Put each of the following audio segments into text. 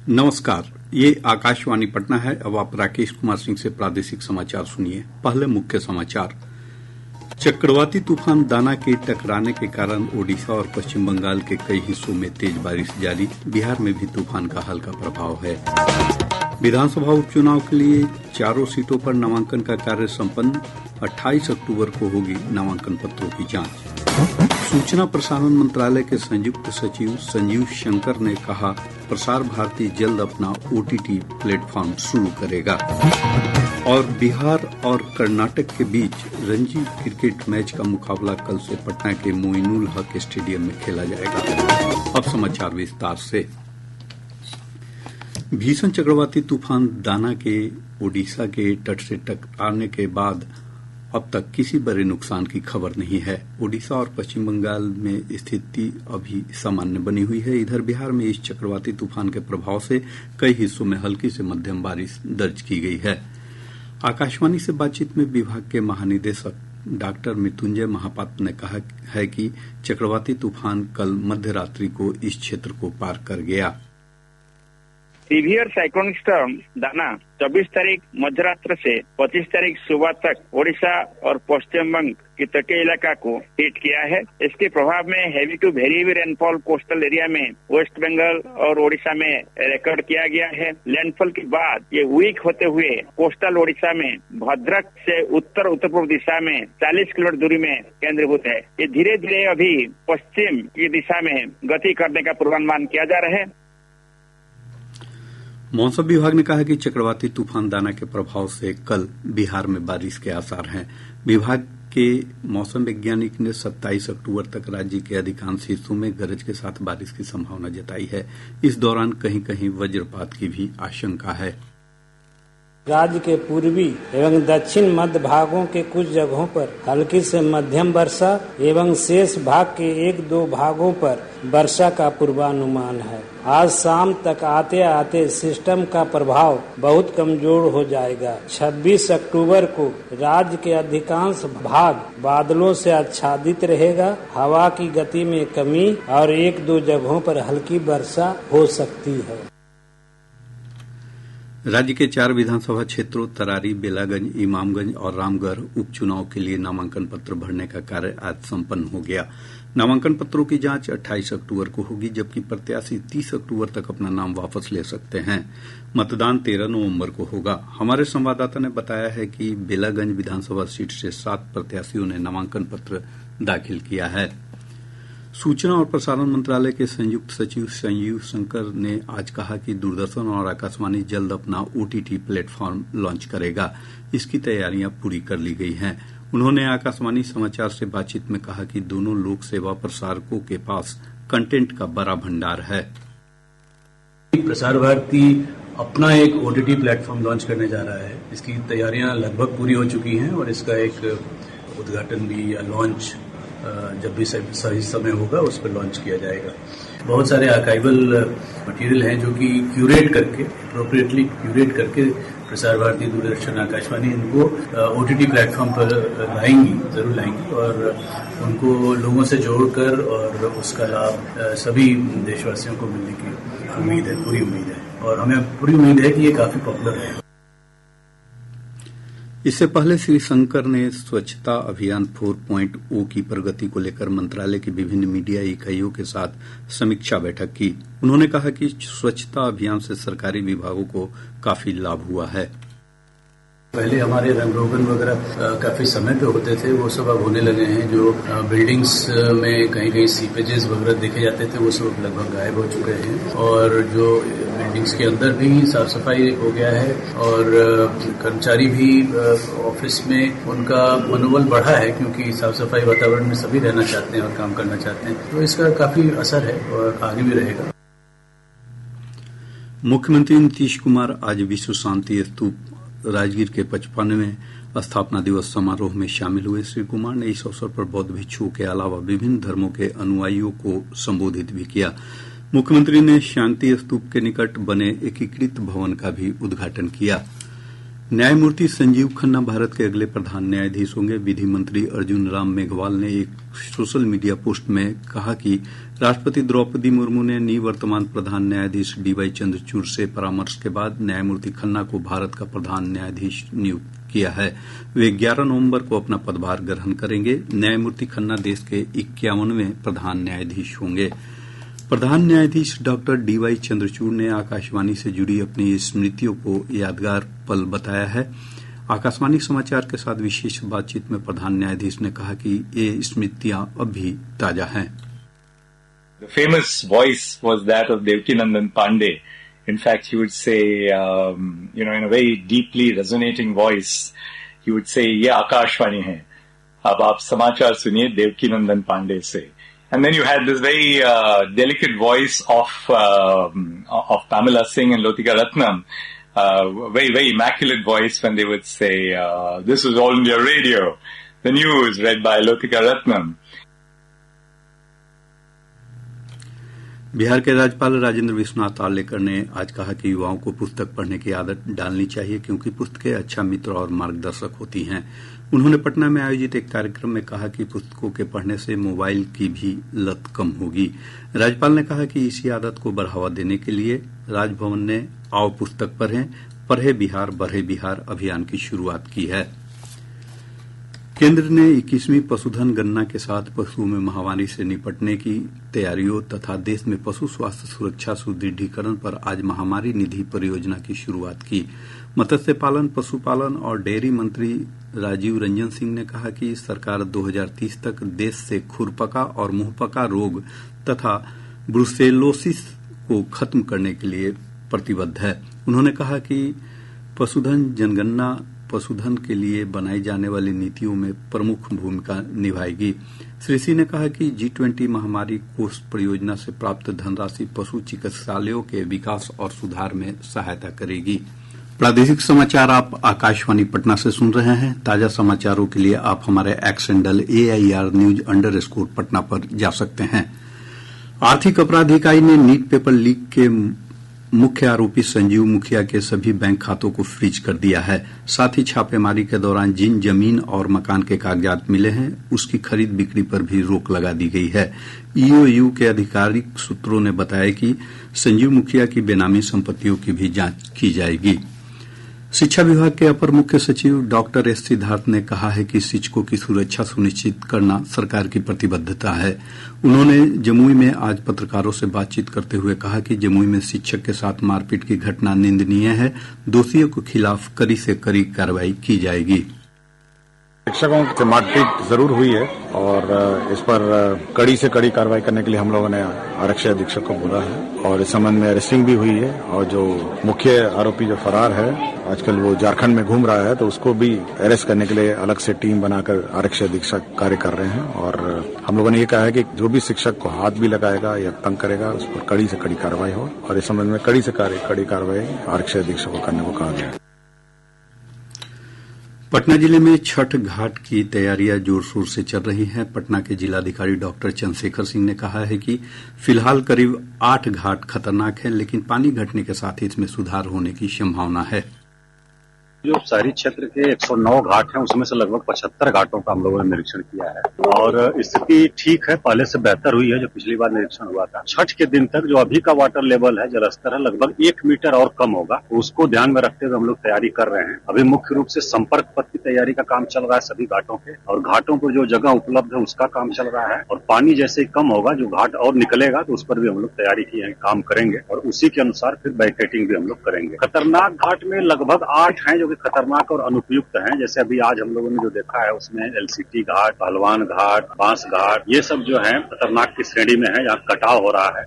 नमस्कार, ये आकाशवाणी पटना है। अब आप राकेश कुमार सिंह से प्रादेशिक समाचार सुनिए। पहले मुख्य समाचार। चक्रवाती तूफान दाना के टकराने के कारण ओडिशा और पश्चिम बंगाल के कई हिस्सों में तेज बारिश जारी। बिहार में भी तूफान का हल्का प्रभाव है। विधानसभा उपचुनाव के लिए चारों सीटों पर नामांकन का कार्य संपन्न। 28 अक्टूबर को होगी नामांकन पत्रों की जांच। सूचना प्रसारण मंत्रालय के संयुक्त सचिव संजीव शंकर ने कहा, प्रसार भारती जल्द अपना OTT प्लेटफॉर्म शुरू करेगा। और बिहार और कर्नाटक के बीच रणजी क्रिकेट मैच का मुकाबला कल से पटना के मोइनुल हक स्टेडियम में खेला जाएगा। अब समाचार विस्तार से। भीषण चक्रवाती तूफान दाना के ओडिशा के तट से टकराने के बाद अब तक किसी बड़े नुकसान की खबर नहीं है। ओडिशा और पश्चिम बंगाल में स्थिति अभी सामान्य बनी हुई है। इधर बिहार में इस चक्रवाती तूफान के प्रभाव से कई हिस्सों में हल्की से मध्यम बारिश दर्ज की गई है। आकाशवाणी से बातचीत में विभाग के महानिदेशक डॉक्टर मृत्युंजय महापात्र ने कहा है कि चक्रवाती तूफान कल मध्य रात्रि को इस क्षेत्र को पार कर गया। सीवियर साइक्लोनिक स्टॉर्म दाना 24 तारीख मध्यरात्र से 25 तारीख सुबह तक ओडिशा और पश्चिम बंग के तटीय इलाका को हिट किया है। इसके प्रभाव में heavy to very heavy rainfall coastal area में वेस्ट बंगाल और ओडिशा में रिकॉर्ड किया गया है। लैंडफॉल के बाद ये वीक होते हुए कोस्टल ओडिशा में भद्रक से उत्तर पूर्व दिशा में 40 किलोमीटर दूरी में केंद्रीभूत है। ये धीरे धीरे अभी पश्चिम की दिशा में गति करने का पूर्वानुमान किया जा रहा है। मौसम विभाग ने कहा कि चक्रवाती तूफान दाना के प्रभाव से कल बिहार में बारिश के आसार हैं। विभाग के मौसम वैज्ञानिक ने 27 अक्टूबर तक राज्य के अधिकांश हिस्सों में गरज के साथ बारिश की संभावना जताई है। इस दौरान कहीं कहीं वज्रपात की भी आशंका है। राज्य के पूर्वी एवं दक्षिण मध्य भागों के कुछ जगहों पर हल्की से मध्यम वर्षा एवं शेष भाग के 1-2 भागों पर वर्षा का पूर्वानुमान है। आज शाम तक आते आते सिस्टम का प्रभाव बहुत कमजोर हो जाएगा। 26 अक्टूबर को राज्य के अधिकांश भाग बादलों से आच्छादित रहेगा। हवा की गति में कमी और 1-2 जगहों पर हल्की वर्षा हो सकती है। राज्य के 4 विधानसभा क्षेत्रों तरारी, बेलागंज, इमामगंज और रामगढ़ उपचुनाव के लिए नामांकन पत्र भरने का कार्य आज संपन्न हो गया। नामांकन पत्रों की जांच 28 अक्टूबर को होगी, जबकि प्रत्याशी 30 अक्टूबर तक अपना नाम वापस ले सकते हैं। मतदान 13 नवंबर को होगा। हमारे संवाददाता ने बताया है कि बेलागंज विधानसभा सीट से 7 प्रत्याशियों ने नामांकन पत्र दाखिल किया है। सूचना और प्रसारण मंत्रालय के संयुक्त सचिव संजीव शंकर ने आज कहा कि दूरदर्शन और आकाशवाणी जल्द अपना OTT प्लेटफॉर्म लॉन्च करेगा। इसकी तैयारियां पूरी कर ली गई हैं। उन्होंने आकाशवाणी समाचार से बातचीत में कहा कि दोनों लोक सेवा प्रसारकों के पास कंटेंट का बड़ा भंडार है। प्रसार भारती अपना एक OTT प्लेटफॉर्म लॉन्च करने जा रहा है। इसकी तैयारियां लगभग पूरी हो चुकी हैं और इसका एक उद्घाटन भी या लॉन्च जब भी सही समय होगा उस पर लॉन्च किया जाएगा। बहुत सारे आर्काइवल मटेरियल हैं जो कि क्यूरेट करके, अप्रोप्रिएटली क्यूरेट करके प्रसार भारती, दूरदर्शन, आकाशवाणी इनको OTT प्लेटफॉर्म पर जरूर लाएंगी और उनको लोगों से जोड़कर और उसका लाभ सभी देशवासियों को मिलने की उम्मीद है, पूरी उम्मीद है और हमें पूरी उम्मीद है कि ये काफी पॉपुलर है। इससे पहले श्री शंकर ने स्वच्छता अभियान 4.0 की प्रगति को लेकर मंत्रालय की विभिन्न मीडिया इकाइयों के साथ समीक्षा बैठक की। उन्होंने कहा कि स्वच्छता अभियान से सरकारी विभागों को काफी लाभ हुआ है। पहले हमारे रंग रोगन वगैरह काफी समय पे होते थे, वो सब अब होने लगे हैं। जो बिल्डिंग्स में कहीं कहीं सीपेजेस वगैरह देखे जाते थे वो सब लगभग गायब हो चुके हैं और जो बिल्डिंग्स के अंदर भी साफ सफाई हो गया है और कर्मचारी भी ऑफिस में उनका मनोबल बढ़ा है क्योंकि साफ सफाई वातावरण में सभी रहना चाहते हैं और काम करना चाहते हैं, तो इसका काफी असर है और आगे भी रहेगा। मुख्यमंत्री नीतीश कुमार आज विश्व शांति स्तूप राजगीर के 55वें स्थापना दिवस समारोह में शामिल हुए। श्री कुमार ने इस अवसर पर बौद्ध भिक्षुओं के अलावा विभिन्न धर्मों के अनुयायियों को संबोधित भी किया। मुख्यमंत्री ने शांति स्तूप के निकट बने एकीकृत भवन का भी उद्घाटन किया। न्यायमूर्ति संजीव खन्ना भारत के अगले प्रधान न्यायाधीश होंगे। विधि मंत्री अर्जुन राम मेघवाल ने एक सोशल मीडिया पोस्ट में कहा कि राष्ट्रपति द्रौपदी मुर्मू ने निवर्तमान प्रधान न्यायाधीश डीवाई चंद्रचूड़ से परामर्श के बाद न्यायमूर्ति खन्ना को भारत का प्रधान न्यायाधीश नियुक्त किया है। वे 11 नवंबर को अपना पदभार ग्रहण करेंगे। न्यायमूर्ति खन्ना देश के 51वें प्रधान न्यायाधीश होंगे। प्रधान न्यायाधीश डॉक्टर डीवाई चंद्रचूड़ ने आकाशवाणी से जुड़ी अपनी स्मृतियों को यादगार पल बताया है। आकाशवाणी समाचार के साथ विशेष बातचीत में प्रधान न्यायाधीश ने कहा कि ये स्मृतियां अब भी ताजा हैं। The famous voice was that of Devkinandan Pandey. In fact, he would say, in a very deeply resonating voice, he would say, "ये आकाशवाणी है, अब आप समाचार सुनिए देवकीनंदन पांडे से." And then you had this very delicate voice of Pamela Singh and Lotika Ratnam, very, very immaculate voice when they would say, "This is All India Radio, the news read by Lotika Ratnam." Bihar के राज्यपाल राजेंद्र विश्वनाथ आर्लेकर ने आज कहा कि युवाओं को पुस्तक पढ़ने की आदत डालनी चाहिए, क्योंकि पुस्तकें अच्छा मित्र और मार्गदर्शक होती हैं। उन्होंने पटना में आयोजित एक कार्यक्रम में कहा कि पुस्तकों के पढ़ने से मोबाइल की भी लत कम होगी। राज्यपाल ने कहा कि इसी आदत को बढ़ावा देने के लिए राजभवन ने आओ पुस्तक पढ़ें, पढ़े बिहार बढ़े बिहार अभियान की शुरुआत की है। केंद्र ने 21वीं पशुधन गणना के साथ पशुओं में महामारी से निपटने की तैयारियों तथा देश में पशु स्वास्थ्य सुरक्षा सुदृढ़ीकरण पर आज महामारी निधि परियोजना की शुरुआत की। मत्स्य पालन, पशुपालन और डेयरी मंत्री राजीव रंजन सिंह ने कहा कि सरकार 2030 तक देश से खुरपका और मुंहपका रोग तथा ब्रुसेलोसिस को खत्म करने के लिए प्रतिबद्ध है। उन्होंने कहा कि पशुधन जनगणना पशुधन के लिए बनाई जाने वाली नीतियों में प्रमुख भूमिका निभाएगी। श्री सिंह ने कहा कि G20 महामारी कोष परियोजना से प्राप्त धनराशि पशु चिकित्सालयों के विकास और सुधार में सहायता करेगी। प्रादेशिक समाचार आप आकाशवाणी पटना से सुन रहे हैं। ताजा समाचारों के लिए आप हमारे एक्स हैंडल AIR_News_ पटना पर जा सकते हैं। आर्थिक अपराध इकाई ने नीट पेपर लीक के मुख्य आरोपी संजीव मुखिया के सभी बैंक खातों को फ्रीज कर दिया है। साथ ही छापेमारी के दौरान जिन जमीन और मकान के कागजात मिले हैं उसकी खरीद बिक्री पर भी रोक लगा दी गई है। EOU के आधिकारिक सूत्रों ने बताया कि संजीव मुखिया की बेनामी संपत्तियों की भी जांच की जाएगी। शिक्षा विभाग के अपर मुख्य सचिव डॉक्टर S सिद्धार्थ ने कहा है कि शिक्षकों की सुरक्षा सुनिश्चित करना सरकार की प्रतिबद्धता है। उन्होंने जमुई में आज पत्रकारों से बातचीत करते हुए कहा कि जमुई में शिक्षक के साथ मारपीट की घटना निंदनीय है। दोषियों के खिलाफ कड़ी से कड़ी कार्रवाई की जाएगी। शिक्षकों से मारपीट जरूर हुई है और इस पर कड़ी से कड़ी कार्रवाई करने के लिए हम लोगों ने आरक्षी अधीक्षक को बोला है और इस संबंध में अरेस्टिंग भी हुई है। और जो मुख्य आरोपी जो फरार है आजकल वो झारखंड में घूम रहा है, तो उसको भी अरेस्ट करने के लिए अलग से टीम बनाकर आरक्षी अधीक्षक कार्य कर रहे हैं। और हम लोगों ने ये कहा है कि जो भी शिक्षक को हाथ भी लगाएगा या तंग करेगा उस पर कड़ी से कड़ी कार्रवाई हो और इस संबंध में कड़ी से कड़ी कार्रवाई आरक्षी अधीक्षक को करने को कहा गया है। पटना जिले में छठ घाट की तैयारियां जोर शोर से चल रही हैं। पटना के जिलाधिकारी डॉक्टर चंद्रशेखर सिंह ने कहा है कि फिलहाल करीब 8 घाट खतरनाक हैं, लेकिन पानी घटने के साथ ही इसमें सुधार होने की संभावना है। जो शहरी क्षेत्र के 109 घाट हैं उसमें से लगभग 75 घाटों का हम लोगों ने निरीक्षण किया है और स्थिति ठीक है, पहले से बेहतर हुई है जो पिछली बार निरीक्षण हुआ था। छठ के दिन तक जो अभी का वाटर लेवल है, जलस्तर है, लगभग 1 मीटर और कम होगा। उसको ध्यान में रखते हुए हम लोग तैयारी कर रहे हैं। अभी मुख्य रूप से संपर्क पथ की तैयारी का काम चल रहा है सभी घाटों के, और घाटों पर जो जगह उपलब्ध है उसका काम चल रहा है। और पानी जैसे ही कम होगा, जो घाट और निकलेगा तो उस पर भी हम लोग तैयारी की है, काम करेंगे और उसी के अनुसार फिर बैरिकेडिंग भी हम लोग करेंगे। खतरनाक घाट में लगभग 8 हैं जो कि खतरनाक और अनुपयुक्त हैं। जैसे अभी आज हम लोगों ने जो देखा है उसमें LCT घाट, पहलवान घाट, बांस घाट, ये सब जो है खतरनाक की श्रेणी में है, यहाँ कटाव हो रहा है।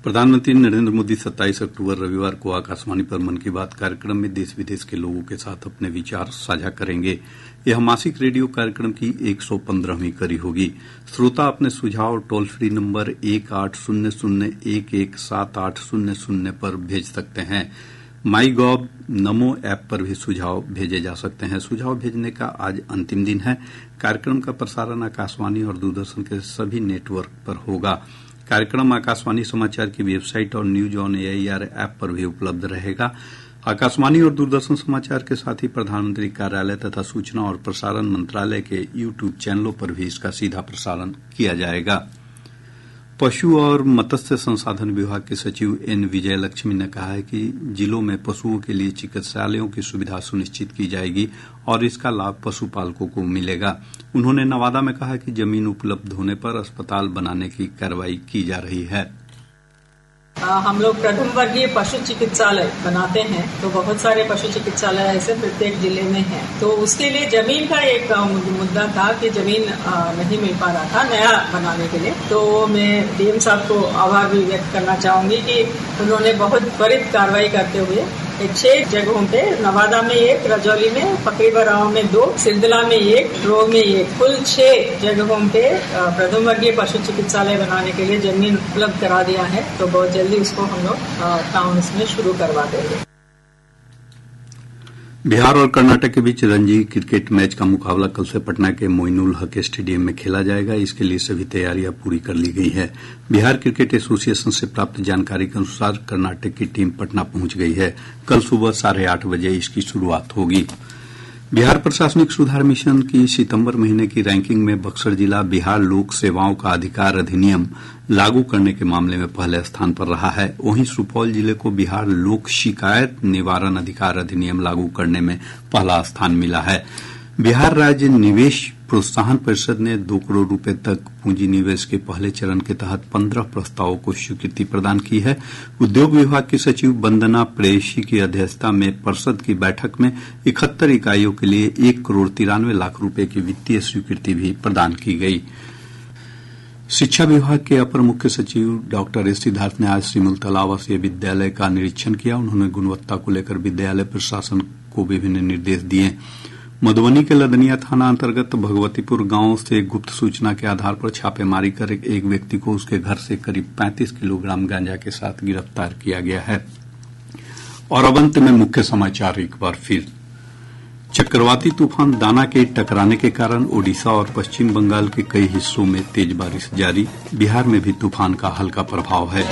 प्रधानमंत्री नरेंद्र मोदी 27 अक्टूबर रविवार को आकाशवाणी पर मन की बात कार्यक्रम में देश विदेश के लोगों के साथ अपने विचार साझा करेंगे। यह मासिक रेडियो कार्यक्रम की 115वीं कड़ी होगी। श्रोता अपने सुझाव टोल फ्री नंबर 1800117800 पर भेज सकते हैं। माईगॉव नमो ऐप पर भी सुझाव भेजे जा सकते हैं। सुझाव भेजने का आज अंतिम दिन है। कार्यक्रम का प्रसारण आकाशवाणी और दूरदर्शन के सभी नेटवर्क पर होगा। कार्यक्रम आकाशवाणी समाचार की वेबसाइट और न्यूज ऑन AIR ऐप पर भी उपलब्ध रहेगा। आकाशवाणी और दूरदर्शन समाचार के साथ ही प्रधानमंत्री कार्यालय तथा सूचना और प्रसारण मंत्रालय के YouTube चैनलों पर भी इसका सीधा प्रसारण किया जाएगा। पशु और मत्स्य संसाधन विभाग के सचिव एन विजयलक्ष्मी ने कहा है कि जिलों में पशुओं के लिए चिकित्सालयों की सुविधा सुनिश्चित की जाएगी और इसका लाभ पशुपालकों को मिलेगा। उन्होंने नवादा में कहा कि जमीन उपलब्ध होने पर अस्पताल बनाने की कार्रवाई की जा रही है। हम लोग प्रथम वर्गीय पशु चिकित्सालय बनाते हैं, तो बहुत सारे पशु चिकित्सालय ऐसे प्रत्येक जिले में हैं। तो उसके लिए जमीन का एक मुद्दा था कि जमीन नहीं मिल पा रहा था नया बनाने के लिए। तो मैं डीएम साहब को आभार भी व्यक्त करना चाहूंगी कि उन्होंने बहुत त्वरित कार्रवाई करते हुए 6 जगहों पे, नवादा में 1, रजौली में, पकड़ीबराव में 2, सिरदला में 1, रोह में 1, कुल 6 जगहों पे प्रथम वर्गीय पशु चिकित्सालय बनाने के लिए जमीन उपलब्ध करा दिया है। तो बहुत जल्दी उसको हम लोग काम इसमें शुरू करवा देंगे। बिहार और कर्नाटक के बीच रणजी क्रिकेट मैच का मुकाबला कल से पटना के मोइनुल हक स्टेडियम में खेला जाएगा। इसके लिए सभी तैयारियां पूरी कर ली गई है। बिहार क्रिकेट एसोसिएशन से प्राप्त जानकारी के अनुसार कर्नाटक की टीम पटना पहुंच गई है। कल सुबह 8:30 बजे इसकी शुरुआत होगी। बिहार प्रशासनिक सुधार मिशन की सितंबर महीने की रैंकिंग में बक्सर जिला बिहार लोक सेवाओं का अधिकार अधिनियम लागू करने के मामले में पहले स्थान पर रहा है। वहीं सुपौल जिले को बिहार लोक शिकायत निवारण अधिकार अधिनियम लागू करने में पहला स्थान मिला है। बिहार राज्य निवेश प्रोत्साहन परिषद ने 2 करोड़ रुपए तक पूंजी निवेश के पहले चरण के तहत 15 प्रस्तावों को स्वीकृति प्रदान की है। उद्योग विभाग की सचिव वंदना प्रेयसी की अध्यक्षता में परिषद की बैठक में 71 इकाइयों के लिए 1 करोड़ 93 लाख रुपए की वित्तीय स्वीकृति भी प्रदान की गई। शिक्षा विभाग के अपर मुख्य सचिव डॉक्टर एस सिद्धार्थ ने आज सिमुलतला आवासीय विद्यालय का निरीक्षण किया। उन्होंने गुणवत्ता को लेकर विद्यालय प्रशासन को विभिन्न निर्देश दिए। मधुबनी के लदनिया थाना अंतर्गत भगवतीपुर गांव से गुप्त सूचना के आधार पर छापेमारी कर एक व्यक्ति को उसके घर से करीब 35 किलोग्राम गांजा के साथ गिरफ्तार किया गया है। और अब अंत में मुख्य समाचार एक बार फिर। चक्रवाती तूफान दाना के टकराने के कारण ओडिशा और पश्चिम बंगाल के कई हिस्सों में तेज बारिश जारी। बिहार में भी तूफान का हल्का प्रभाव है।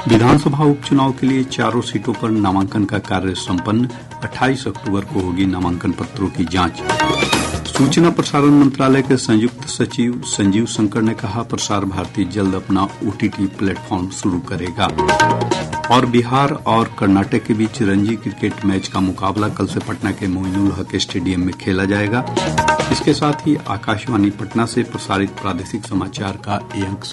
विधानसभा उपचुनाव के लिए 4 सीटों पर नामांकन का कार्य संपन्न। 28 अक्टूबर को होगी नामांकन पत्रों की जांच। सूचना प्रसारण मंत्रालय के संयुक्त सचिव संजीव शंकर ने कहा, प्रसार भारती जल्द अपना OTT प्लेटफॉर्म शुरू करेगा। और बिहार और कर्नाटक के बीच रणजी क्रिकेट मैच का मुकाबला कल से पटना के मोइनुल हक स्टेडियम में खेला जाएगा। इसके साथ ही आकाशवाणी पटना से प्रसारित प्रादेशिक समाचार का ये अंक